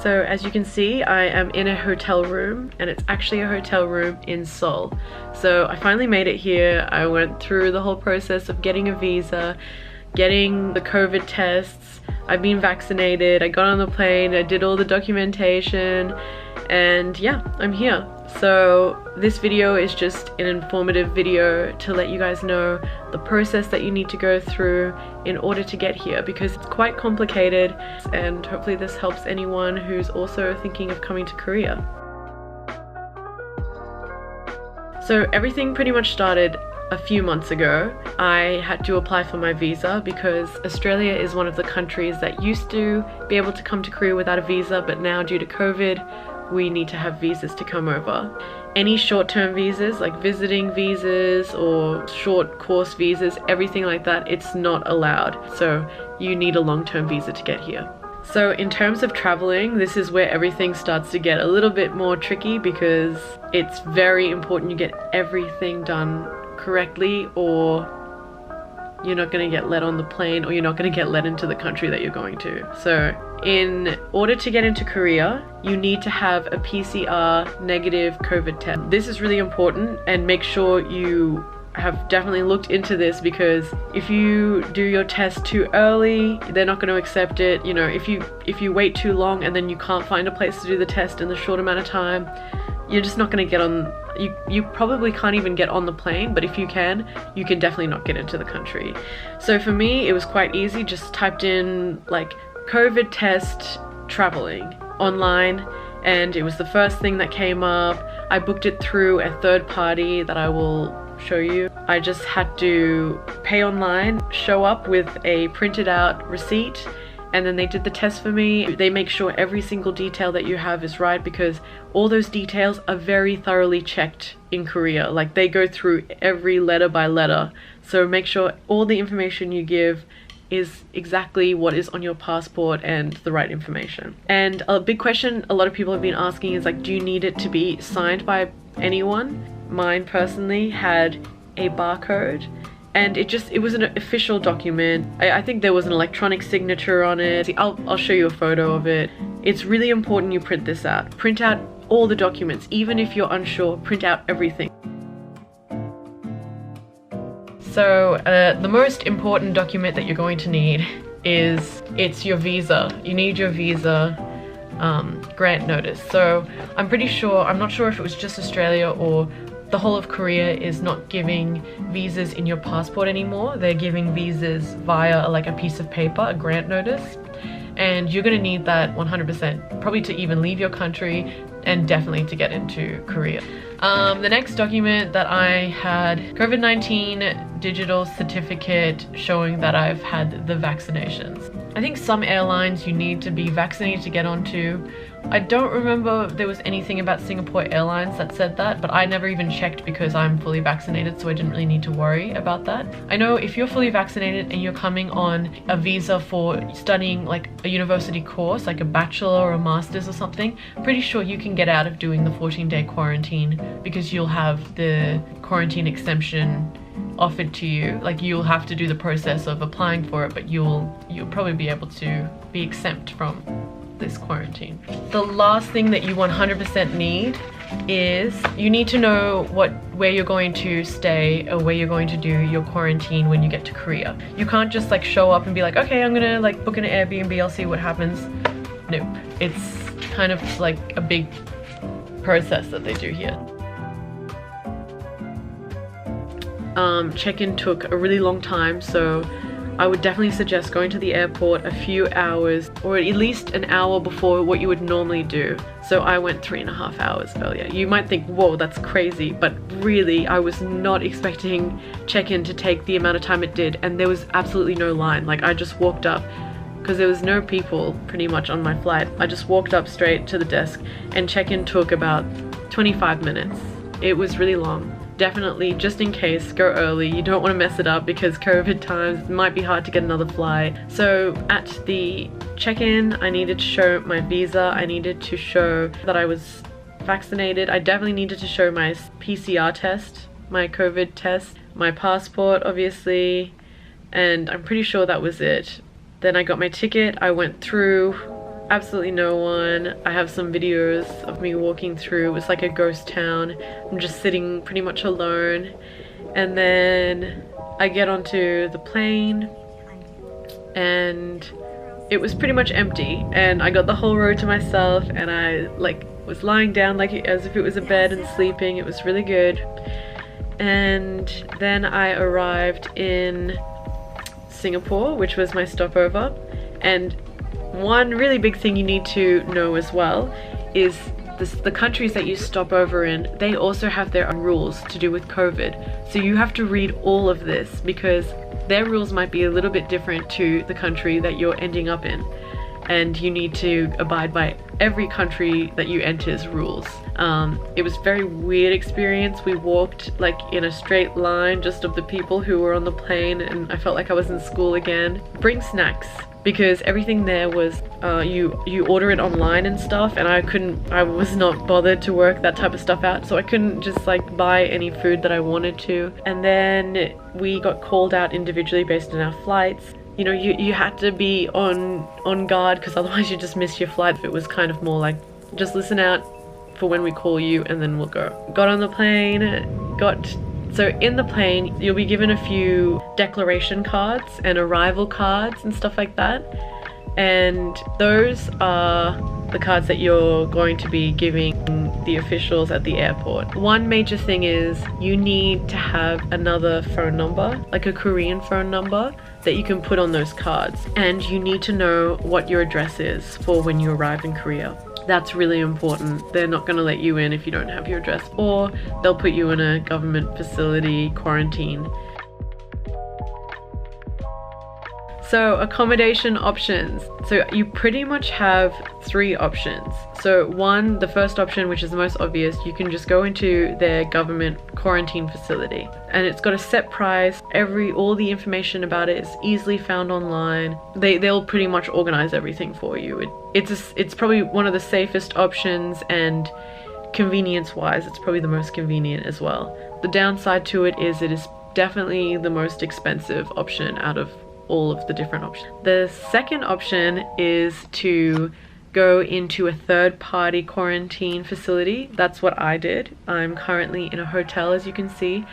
So as you can see, I am in a hotel room, and it's actually a hotel room in Seoul. So I finally made it here. I went through the whole process of getting a visa, getting the COVID tests. I've been vaccinated, I got on the plane, I did all the documentation, and yeah, I'm here. So this video is just an informative video to let you guys know the process that you need to go through in order to get here, because it's quite complicated, and hopefully this helps anyone who's also thinking of coming to Korea. So everything pretty much started a few months ago. I had to apply for my visa because Australia is one of the countries that used to be able to come to Korea without a visa, but now due to COVID, we need to have visas to come over. Any short-term visas, like visiting visas or short course visas, everything like that, it's not allowed. So you need a long-term visa to get here. So in terms of traveling, this is where everything starts to get a little bit more tricky, because it's very important you get everything done correctly, or you're not going to get let on the plane, or you're not going to get let into the country that you're going to. So in order to get into Korea, you need to have a PCR negative COVID test. This is really important, and make sure you have definitely looked into this, because if you do your test too early, they're not going to accept it. You know, if you wait too long and then you can't find a place to do the test in the short amount of time, you're just not going to get on. You probably can't even get on the plane, but if you can definitely not get into the country. So for me, it was quite easy. Just typed in like COVID test traveling online, and it was the first thing that came up. I booked it through a third party that I will show you. I just had to pay online, show up with a printed out receipt, and then they did the test for me. They make sure every single detail that you have is right, because all those details are very thoroughly checked in Korea. Like, they go through every letter by letter. So make sure all the information you give is exactly what is on your passport and the right information. And a big question a lot of people have been asking is like, do you need it to be signed by anyone? Mine personally had a barcode, and it was an official document. I think there was an electronic signature on it. I'll show you a photo of it. It's really important you print this out. Print out all the documents. Even if you're unsure, print out everything. So the most important document that you're going to need it's your visa. You need your visa grant notice. So I'm not sure if it was just Australia or the whole of Korea is not giving visas in your passport anymore. They're giving visas via like a piece of paper, a grant notice. And you're gonna need that 100%, probably to even leave your country, and definitely to get into Korea. The next document that I had, COVID-19 digital certificate showing that I've had the vaccinations. I think some airlines you need to be vaccinated to get onto. I don't remember there was anything about Singapore Airlines that said that, but I never even checked because I'm fully vaccinated, so I didn't really need to worry about that. I know if you're fully vaccinated and you're coming on a visa for studying like a university course, like a bachelor or a master's or something, pretty sure you can get out of doing the 14-day quarantine, because you'll have the quarantine exemption offered to you. Like, you'll have to do the process of applying for it, but you'll probably be able to be exempt from this quarantine. The last thing that you 100% need is you need to know where you're going to stay or where you're going to do your quarantine when you get to Korea. You can't just like show up and be like, okay, I'm gonna like book an Airbnb, I'll see what happens. Nope. It's kind of like a big process that they do here. Check-in took a really long time, so I would definitely suggest going to the airport a few hours, or at least an hour before what you would normally do. So I went 3.5 hours earlier. You might think, whoa, that's crazy, but really I was not expecting check-in to take the amount of time it did, and there was absolutely no line. Like, I just walked up, because there was no people pretty much on my flight. I just walked up straight to the desk, and check-in took about 25 minutes. It was really long. Definitely, just in case, go early. You don't want to mess it up, because COVID times, it might be hard to get another flight. So at the check-in, I needed to show my visa. I needed to show that I was vaccinated. I definitely needed to show my PCR test, my COVID test, my passport, obviously, and I'm pretty sure that was it. Then I got my ticket. I went through absolutely no one. I have some videos of me walking through. It was like a ghost town. I'm just sitting pretty much alone. And then I get onto the plane and it was pretty much empty, and I got the whole row to myself, and I like was lying down like as if it was a bed and sleeping. It was really good. And then I arrived in Singapore, which was my stopover. And one really big thing you need to know as well is the countries that you stop over in, they also have their own rules to do with COVID. So you have to read all of this because their rules might be a little bit different to the country that you're ending up in. And you need to abide by every country that you enter's rules. It was a very weird experience. We walked like in a straight line just of the people who were on the plane, and I felt like I was in school again. Bring snacks, because everything there was you order it online and stuff, and I was not bothered to work that type of stuff out, so I couldn't just like buy any food that I wanted to. And then we got called out individually based on our flights. You know, you had to be on guard, because otherwise you just miss your flight. It was kind of more like, just listen out for when we call you and then we'll go. Got on the plane, so in the plane you'll be given a few declaration cards and arrival cards and stuff like that. And those are the cards that you're going to be giving the officials at the airport. One major thing is you need to have another phone number, like a Korean phone number, that you can put on those cards. And you need to know what your address is for when you arrive in Korea. That's really important. They're not going to let you in if you don't have your address, or they'll put you in a government facility quarantine. So accommodation options. So you pretty much have 3 options. So one, the first option, which is the most obvious, you can just go into their government quarantine facility, and it's got a set price. All the information about it is easily found online. They'll pretty much organize everything for you. It's probably one of the safest options, and convenience wise it's probably the most convenient as well. The downside to it is definitely the most expensive option out of all of the different options. The second option is to go into a third-party quarantine facility. That's what I did. I'm currently in a hotel, as you can see.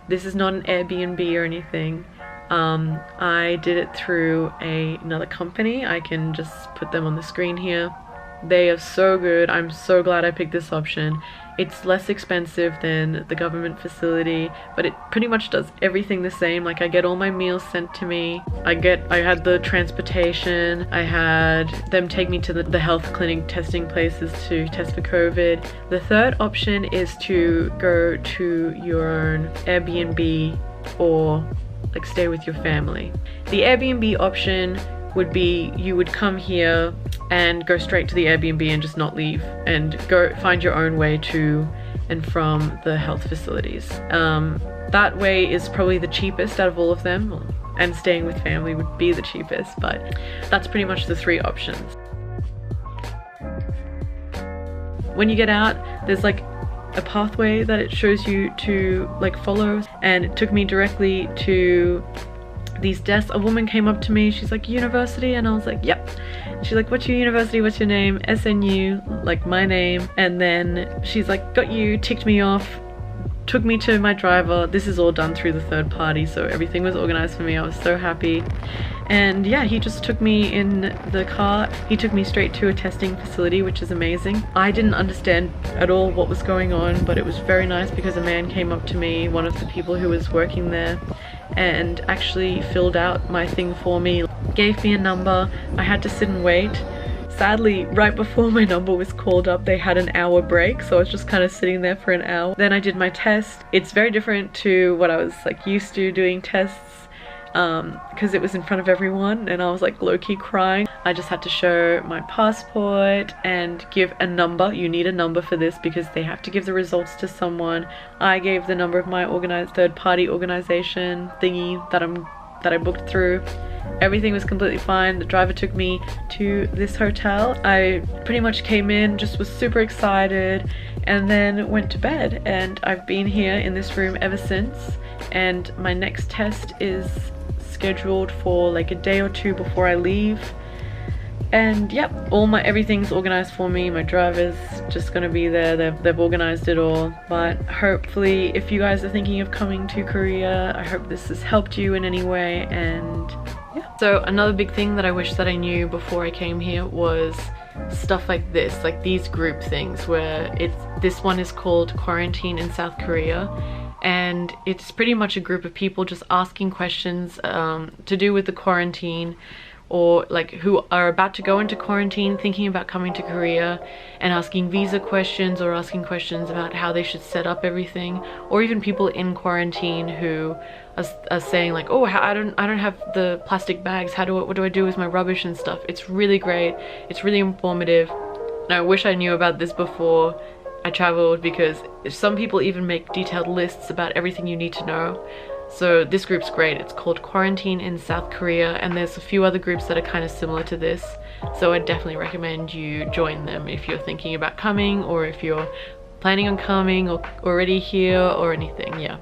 This is not an Airbnb or anything. I did it through another company. I can just put them on the screen here. They are so good. I'm so glad I picked this option. It's less expensive than the government facility, but it pretty much does everything the same. Like, I get all my meals sent to me. I had the transportation. I had them take me to the health clinic testing places to test for COVID. The third option is to go to your own Airbnb or like stay with your family. The Airbnb option would be you would come here and go straight to the Airbnb and just not leave, and go find your own way to and from the health facilities. That way is probably the cheapest out of all of them, and staying with family would be the cheapest, but that's pretty much the 3 options. When you get out, there's like a pathway that it shows you to like follow, and it took me directly to these desks. A woman came up to me, she's like, university? And I was like, yep. She's like, what's your university, what's your name? SNU, like my name. And then she's like, got you, ticked me off, took me to my driver. This is all done through the third party, so everything was organized for me. I was so happy. And yeah, he just took me in the car. He took me straight to a testing facility, which is amazing. I didn't understand at all what was going on, but it was very nice because a man came up to me, one of the people who was working there, and actually filled out my thing for me, gave me a number. I had to sit and wait. Sadly, right before my number was called up, they had an hour break, so I was just kind of sitting there for an hour. Then I did my test. It's very different to what I was like used to doing tests, because it was in front of everyone and I was like low-key crying. I just had to show my passport and give a number. You need a number for this because they have to give the results to someone. I gave the number of my third-party organization thingy that I booked through. Everything was completely fine. The driver took me to this hotel. I pretty much came in, just was super excited, and then went to bed. And I've been here in this room ever since. And my next test is scheduled for like a day or 2 before I leave. And yep, everything's organized for me. My driver's just gonna be there. They've organized it all. But hopefully, if you guys are thinking of coming to Korea, I hope this has helped you in any way. And yeah. So another big thing that I wish that I knew before I came here was stuff like this, like these group things, where this one is called Quarantine in South Korea. And it's pretty much a group of people just asking questions to do with the quarantine, or like who are about to go into quarantine, thinking about coming to Korea, and asking visa questions or asking questions about how they should set up everything, or even people in quarantine who are saying like, oh, I don't have the plastic bags, what do I do with my rubbish and stuff. It's really great, it's really informative, and I wish I knew about this before I traveled, because some people even make detailed lists about everything you need to know. So this group's great. It's called Quarantine in South Korea, and there's a few other groups that are kind of similar to this. So I definitely recommend you join them if you're thinking about coming, or if you're planning on coming or already here or anything. Yeah.